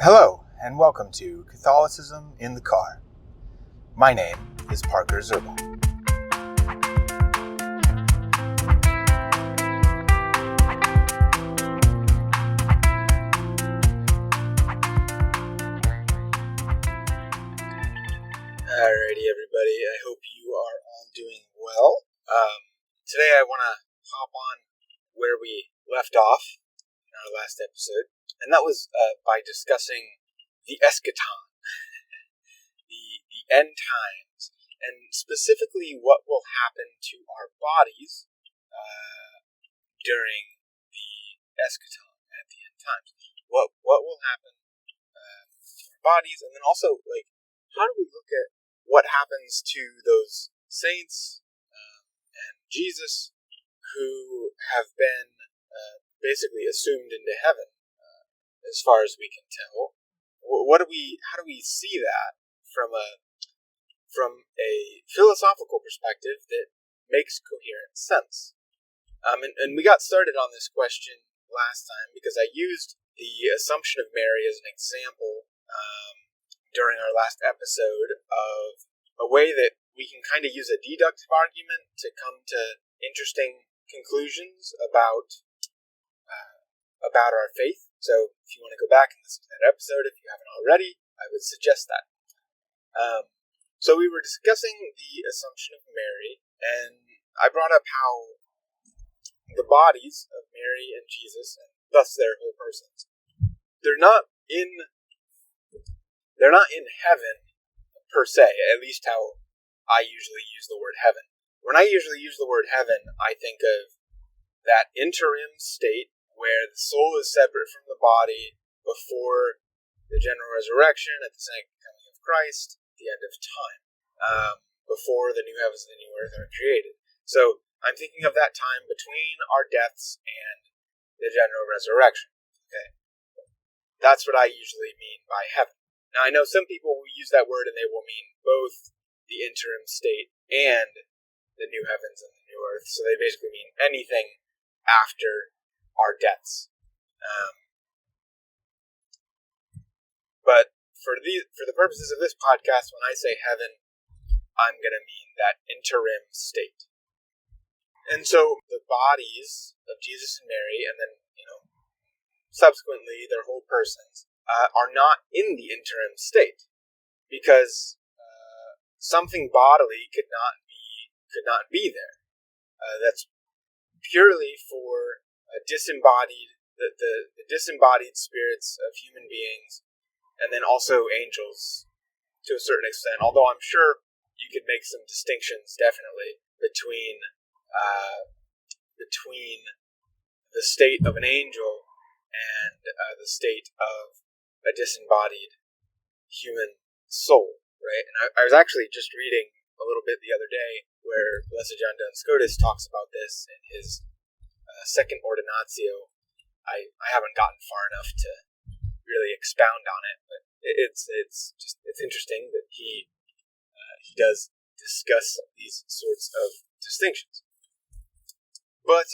Hello, and welcome to Catholicism in the Car. My name is Parker Zerba. Alrighty, everybody. I hope you are all doing well. Today I want to hop on where we left off in our last episode, and that was by discussing the eschaton, the end times, and specifically what will happen to our bodies during the eschaton at the end times. What will happen to our bodies, and then also, how do we look at what happens to those saints and Jesus who have been basically assumed into heaven, as far as we can tell? How do we see that from a philosophical perspective that makes coherent sense? And we got started on this question last time because I used the Assumption of Mary as an example during our last episode of a way that we can kind of use a deductive argument to come to interesting conclusions about our faith. So if you want to go back and listen to that episode, if you haven't already, I would suggest that. So we were discussing the Assumption of Mary, and I brought up how the bodies of Mary and Jesus, and thus their whole persons, they're not in heaven per se, at least how I usually use the word heaven. When I usually use the word heaven, I think of that interim state where the soul is separate from the body before the general resurrection at the second coming of Christ, the end of time, before the new heavens and the new earth are created. So I'm thinking of that time between our deaths and the general resurrection. Okay, that's what I usually mean by heaven. Now, I know some people will use that word and they will mean both the interim state and the new heavens and the new earth. So they basically mean anything after our deaths. But for the purposes of this podcast, when I say heaven, I'm going to mean that interim state. And so the bodies of Jesus and Mary, and then, subsequently their whole persons, are not in the interim state, because something bodily could not be there. That's purely for the disembodied spirits of human beings, and then also angels to a certain extent. Although I'm sure you could make some distinctions definitely between the state of an angel and the state of a disembodied human soul, right? And I was actually just reading a little bit the other day where Blessed John Duns Scotus talks about this in his second ordinatio. I haven't gotten far enough to really expound on it, but it's interesting that he does discuss these sorts of distinctions. But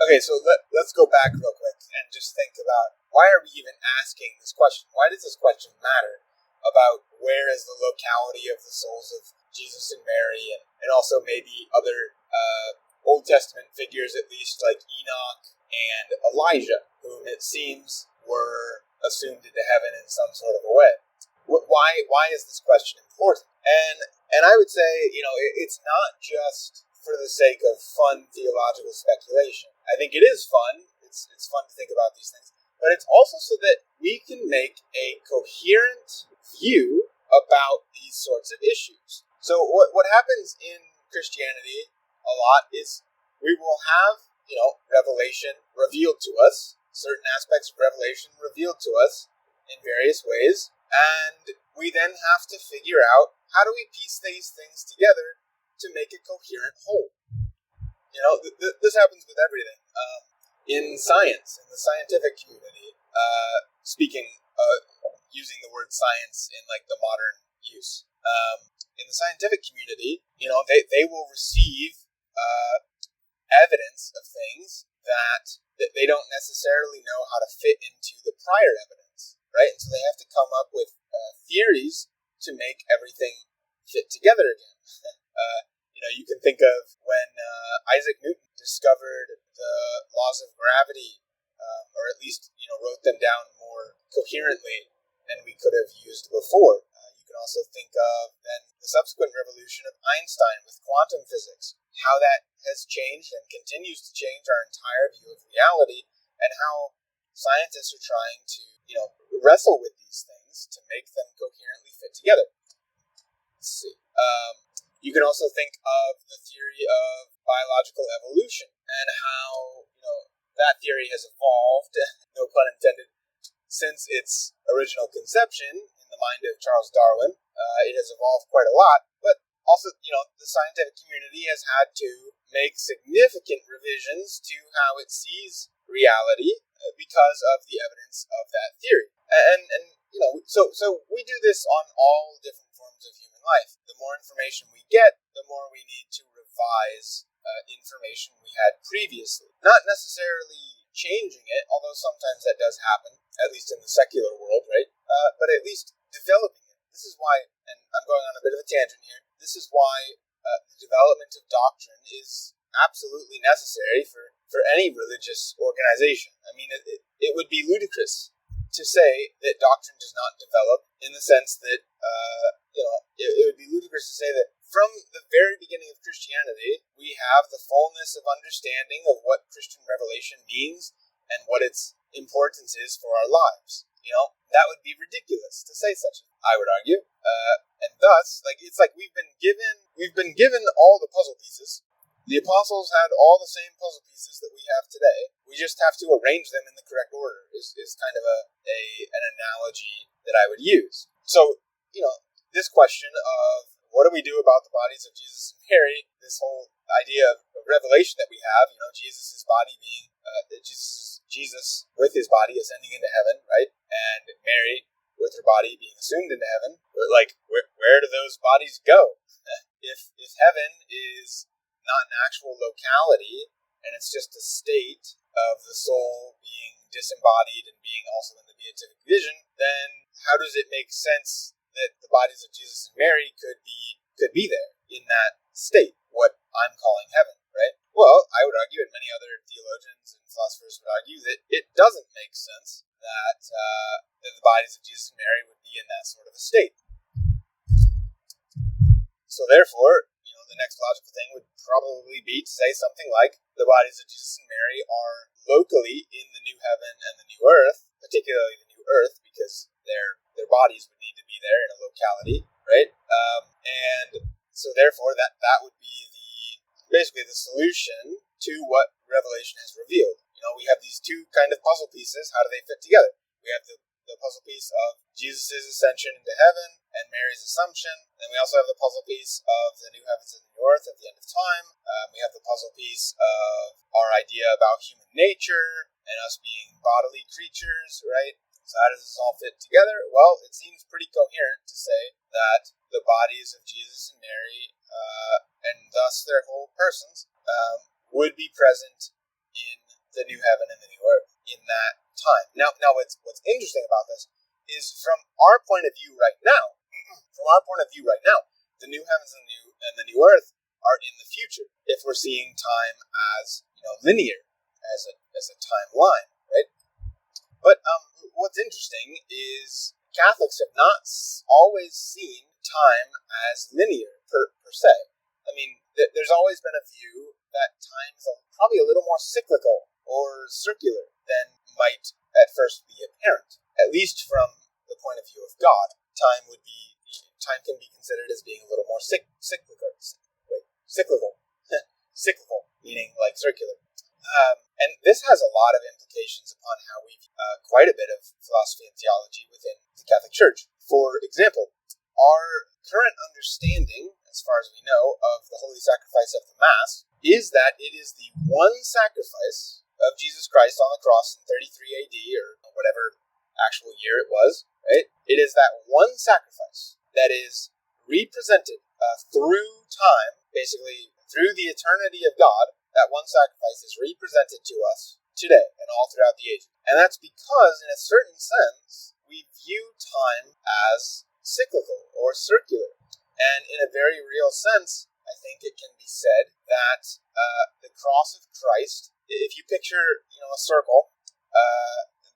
okay, so let's go back real quick and just think about, why are we even asking this question? Why does this question matter about where is the locality of the souls of Jesus and Mary, and also maybe other Old Testament figures, at least, like Enoch and Elijah, whom it seems were assumed into heaven in some sort of a way? Why is this question important? And I would say, it's not just for the sake of fun theological speculation. I think it is fun. It's fun to think about these things, but it's also so that we can make a coherent view about these sorts of issues. So what happens in Christianity a lot is we will have, revelation revealed to us, certain aspects of revelation revealed to us in various ways, and we then have to figure out, how do we piece these things together to make a coherent whole? This happens with everything. In science, in the scientific community, using the word science in the modern use, in the scientific community, they will receive evidence of things that they don't necessarily know how to fit into the prior evidence, right? And so they have to come up with theories to make everything fit together again. You can think of when Isaac Newton discovered the laws of gravity, or at least, wrote them down more coherently than we could have used before. You can also think of then the subsequent revolution of Einstein with quantum physics, how that has changed and continues to change our entire view of reality, and how scientists are trying to, wrestle with these things to make them coherently fit together. Let's see. You can also think of the theory of biological evolution and how, that theory has evolved, no pun intended, since its original conception in the mind of Charles Darwin. It has evolved quite a lot, but also, the scientific community has had to make significant revisions to how it sees reality because of the evidence of that theory. So we do this on all different forms of human life. The more information we get, the more we need to revise information we had previously. Not necessarily changing it, although sometimes that does happen, at least in the secular world, right? But at least developing it. This is why, and I'm going on a bit of a tangent here, this is why the development of doctrine is absolutely necessary for any religious organization. I mean, it would be ludicrous to say that doctrine does not develop, in the sense that, it would be ludicrous to say that from the very beginning of Christianity, we have the fullness of understanding of what Christian revelation means and what its importance is for our lives. That would be ridiculous to say such a thing, I would argue. And thus, it's like we've been given all the puzzle pieces. The apostles had all the same puzzle pieces that we have today. We just have to arrange them in the correct order, is kind of an analogy that I would use. So, this question of what do we do about the bodies of Jesus and Mary, this whole idea of revelation that we have, Jesus' body being, Jesus with his body ascending into heaven, right? And Mary with her body being assumed into heaven. Where do those bodies go? If heaven is not an actual locality, and it's just a state of the soul being disembodied and being also in the beatific vision, then how does it make sense that the bodies of Jesus and Mary could be there in that state, what I'm calling heaven, right? Well, I would argue, and many other theologians and philosophers would argue, that it doesn't make sense that the bodies of Jesus and Mary would be in that sort of a state. So therefore, the next logical thing would probably be to say something like the bodies of Jesus and Mary are locally in the new heaven and the new earth, particularly the new earth, because their bodies would need to be there in a locality, right? And so therefore that would be basically the solution to what Revelation has revealed. We have these two kind of puzzle pieces. How do they fit together? We have the puzzle piece of Jesus' ascension into heaven and Mary's assumption. And we also have the puzzle piece of the new heavens and the new earth at the end of time. We have the puzzle piece of our idea about human nature and us being bodily creatures, right? So how does this all fit together? Well, it seems pretty coherent to say that the bodies of Jesus and Mary, and thus their whole persons, would be present in the new heaven and the new earth in that time. Now what's interesting about this is from our point of view right now, the new heavens and the new earth are in the future. If we're seeing time as linear, as a timeline, right? But what's interesting is Catholics have not always seen time as linear per se. I mean, there's always been a view that time is probably a little more cyclical or circular than might at first be apparent, at least from the point of view of God. Time can be considered as being a little more cyclical, meaning like circular. And this has a lot of implications upon how we view quite a bit of philosophy and theology within the Catholic Church. For example, our current understanding, as far as we know, of the holy sacrifice of the Mass is that it is the one sacrifice of Jesus Christ on the cross in 33 AD, or whatever actual year it was, right? It is that one sacrifice that is represented through time, basically through the eternity of God. That one sacrifice is represented to us today and all throughout the ages. And that's because, in a certain sense, we we view time as cyclical or circular. And in a very real sense, I think it can be said that the cross of Christ, if you picture, a circle,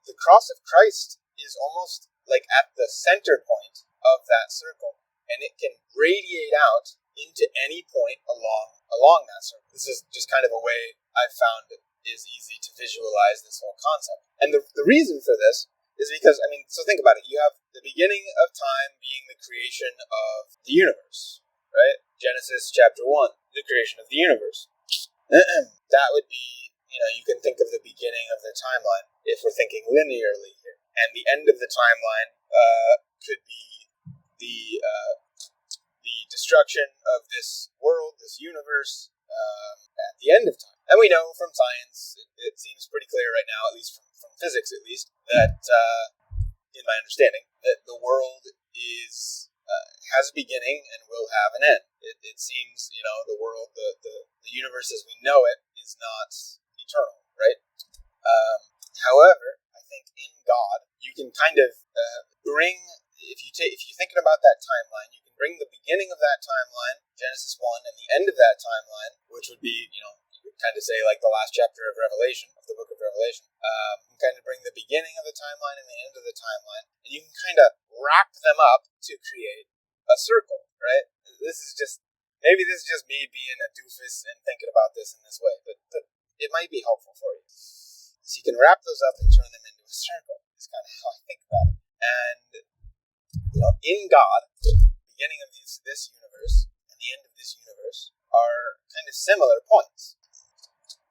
the cross of Christ is almost like at the center point of that circle, and it can radiate out into any point along that circle. This is just kind of a way I've found it is easy to visualize this whole concept. And the reason for this is because, so think about it. You have the beginning of time being the creation of the universe, right? Genesis chapter 1, the creation of the universe. That would be, you can think of the beginning of the timeline if we're thinking linearly here. And the end of the timeline could be the destruction of this world, this universe, at the end of time. And we know from science, it seems pretty clear right now, at least from physics at least, that, in my understanding, that the world has a beginning and will have an end. It seems, the world, the universe as we know it, is not eternal, right? However, I think in God, you can kind of bring, if you're thinking about that timeline, you can bring the beginning of that timeline, Genesis 1, and the end of that timeline, which would be, you could kind of say like the last chapter of Revelation, of the book of Revelation. You can kind of bring the beginning of the timeline and the end of the timeline, and you can kind of wrap them up to create a circle, right? Maybe this is just me being a doofus and thinking about this in this way, but it might be helpful for you. So you can wrap those up and turn them into a circle. Is kind of how I think about it. And, in God, the beginning of this universe and the end of this universe are kind of similar points.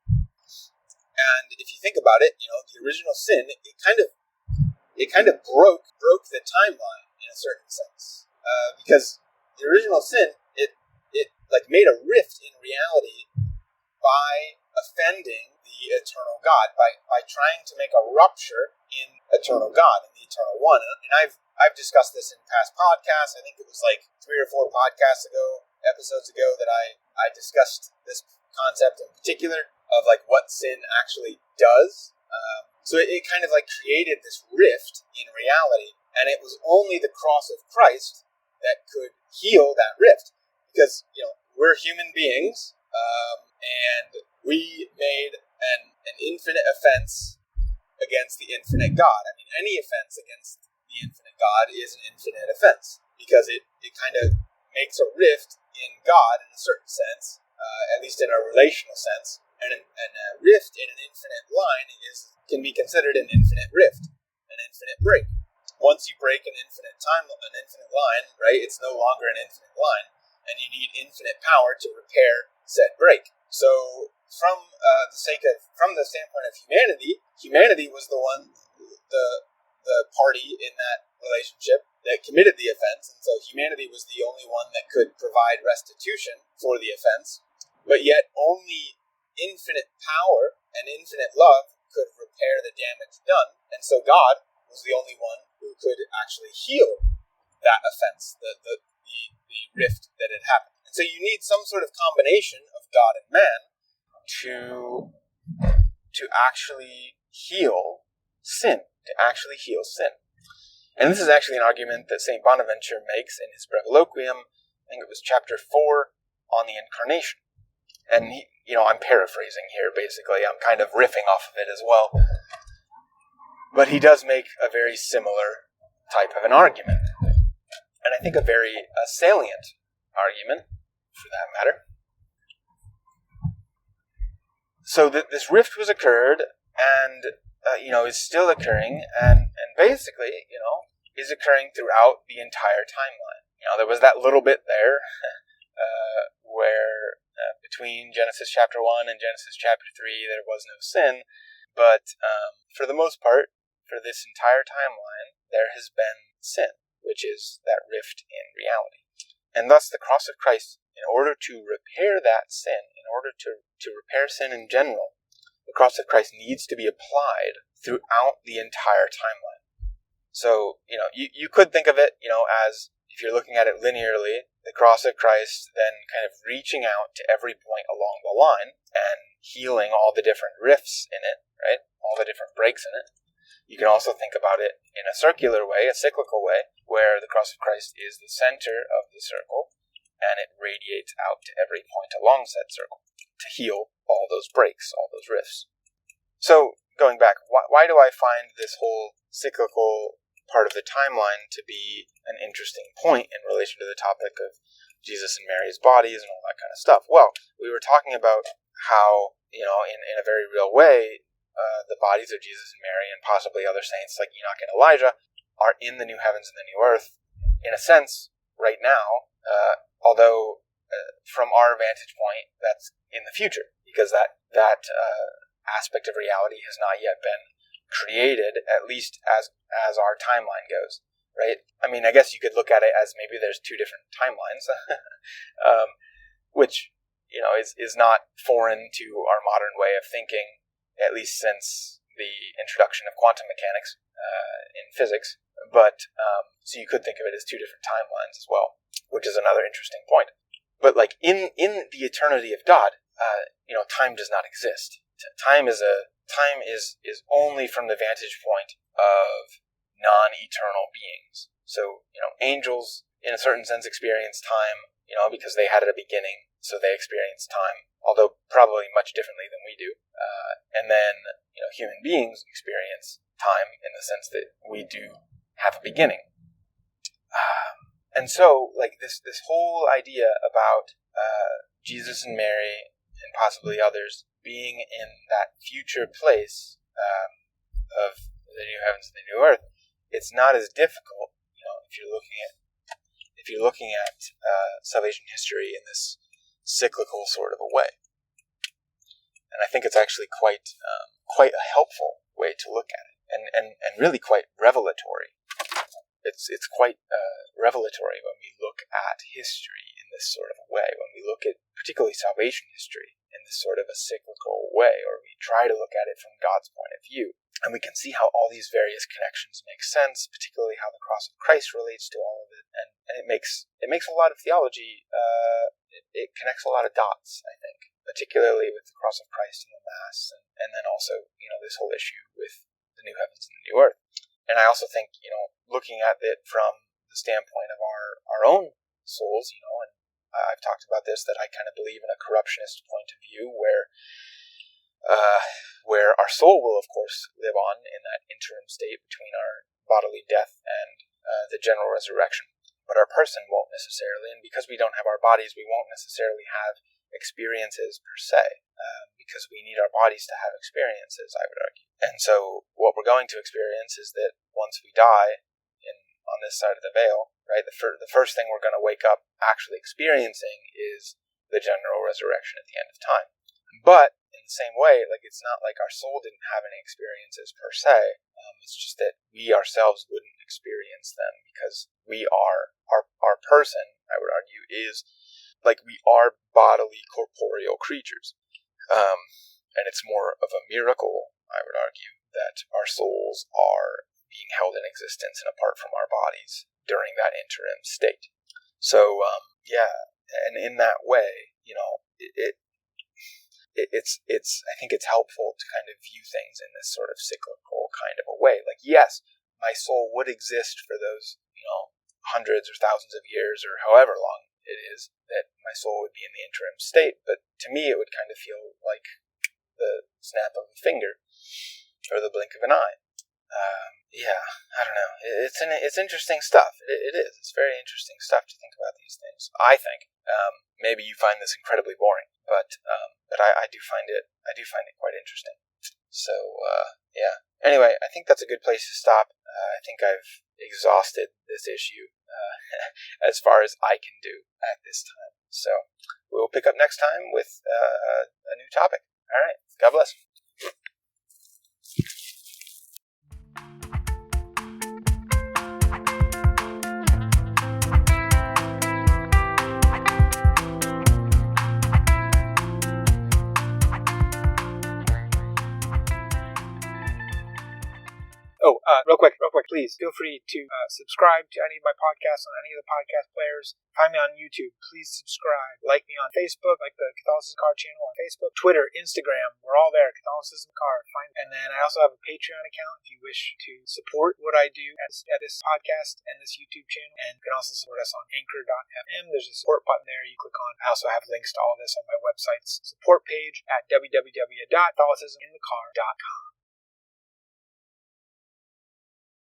And if you think about it, the original sin, it kind of broke the timeline in a certain sense. Because the original sin, it like made a rift in reality by offending the eternal God, by trying to make a rupture in eternal God, in the eternal one. And I've discussed this in past podcasts. I think it was like 3 or 4 episodes ago that I discussed this concept in particular of like what sin actually does. So it kind of like created this rift in reality, and it was only the cross of Christ that could heal that rift, because we're human beings, and we made an infinite offense against the infinite God. Any offense against the infinite God is an infinite offense, because it kind of makes a rift in God in a certain sense, at least in a relational sense. And a rift in an infinite line can be considered an infinite rift, an infinite break. Once you break an infinite line, right, it's no longer an infinite line, and you need infinite power to repair said break. So from the standpoint of humanity was the party in that relationship that committed the offense, and so humanity was the only one that could provide restitution for the offense. But yet only infinite power and infinite love could repair the damage done, and so God was the only one who could actually heal that offense, the rift that had happened. And so you need some sort of combination of God and man to actually heal sin, And this is actually an argument that St. Bonaventure makes in his Breviloquium. I think it was chapter 4 on the Incarnation. And I'm paraphrasing here, basically. I'm kind of riffing off of it as well. But he does make a very similar type of an argument. And I think a very salient argument, for that matter. So this rift was occurred, and is still occurring, and basically, is occurring throughout the entire timeline. There was that little bit there where between Genesis chapter 1 and Genesis chapter 3 there was no sin, but for the most part, for this entire timeline, there has been sin, which is that rift in reality. And thus the cross of Christ, in order to repair that sin, in order to repair sin in general, the cross of Christ needs to be applied throughout the entire timeline. So, you could think of it, as, if you're looking at it linearly, the cross of Christ then kind of reaching out to every point along the line and healing all the different rifts in it, right? All the different breaks in it. You can also think about it in a circular way, a cyclical way, where the cross of Christ is the center of the circle, and it radiates out to every point along said circle to heal all those breaks, all those rifts. So, going back, why do I find this whole cyclical part of the timeline to be an interesting point in relation to the topic of Jesus and Mary's bodies and all that kind of stuff? Well, we were talking about how, in a very real way, the bodies of Jesus and Mary and possibly other saints like Enoch and Elijah are in the new heavens and the new earth, in a sense, right now, although from our vantage point, that's in the future, because that aspect of reality has not yet been created, at least as our timeline goes, right? I mean, I guess you could look at it as maybe there's two different timelines, which, is not foreign to our modern way of thinking, at least since the introduction of quantum mechanics in physics. But so you could think of it as two different timelines as well, which is another interesting point. But like in the eternity of God, time does not exist. Time is only from the vantage point of non-eternal beings. So angels, in a certain sense, experience time, because they had a beginning, so they experience time, although probably much differently than we do. And then human beings experience time in the sense that we do have a beginning. And so, like this whole idea about Jesus and Mary and possibly others being in that future place of the new heavens and the new earth, it's not as difficult, if you're looking at salvation history in this cyclical sort of a way. And I think it's actually quite a helpful way to look at it, and really quite revelatory. It's quite revelatory when we look at history in this sort of a way, when we look at particularly salvation history in this sort of a cyclical way, or we try to look at it from God's point of view. And we can see how all these various connections make sense, particularly how the cross of Christ relates to all of it, and it makes a lot of theology, it connects a lot of dots, I think, particularly with the cross of Christ and the Mass, and then also, this whole issue with the new heavens and the new earth. And I also think, looking at it from the standpoint of our own souls, and I've talked about this, that I kind of believe in a corruptionist point of view where our soul will, of course, live on in that interim state between our bodily death and the general resurrection. But our person won't necessarily, and because we don't have our bodies, we won't necessarily have experiences per se, because we need our bodies to have experiences, I would argue. And so what we're going to experience is that once we die on this side of the veil, right, the first thing we're going to wake up actually experiencing is the general resurrection at the end of time. But in the same way, like, it's not like our soul didn't have any experiences per se. It's just that we ourselves wouldn't experience them because we are, our person, I would argue, is like we are bodily corporeal creatures. And it's more of a miracle, I would argue, that our souls are being held in existence and apart from our bodies during that interim state. So, and in that way, it's I think it's helpful to kind of view things in this sort of cyclical kind of a way. Like, yes, my soul would exist for those, hundreds or thousands of years or however long it is that my soul would be in the interim state, but to me it would kind of feel like the snap of a finger or the blink of an eye. I don't know. It's interesting stuff. It is. It's very interesting stuff to think about these things, I think. Maybe you find this incredibly boring, but I do find it quite interesting. So, Anyway, I think that's a good place to stop. I think I've exhausted this issue as far as I can do at this time. So, we'll pick up next time with a new topic. All right. God bless. Real quick, please feel free to subscribe to any of my podcasts on any of the podcast players. Find me on YouTube. Please subscribe. Like me on Facebook, like the Catholicism Car channel on Facebook, Twitter, Instagram. We're all there. Catholicism Car. And then I also have a Patreon account if you wish to support what I do at this podcast and this YouTube channel. And you can also support us on Anchor.fm. There's a support button there you click on. I also have links to all this on my website's support page at www.catholicisminthecar.com.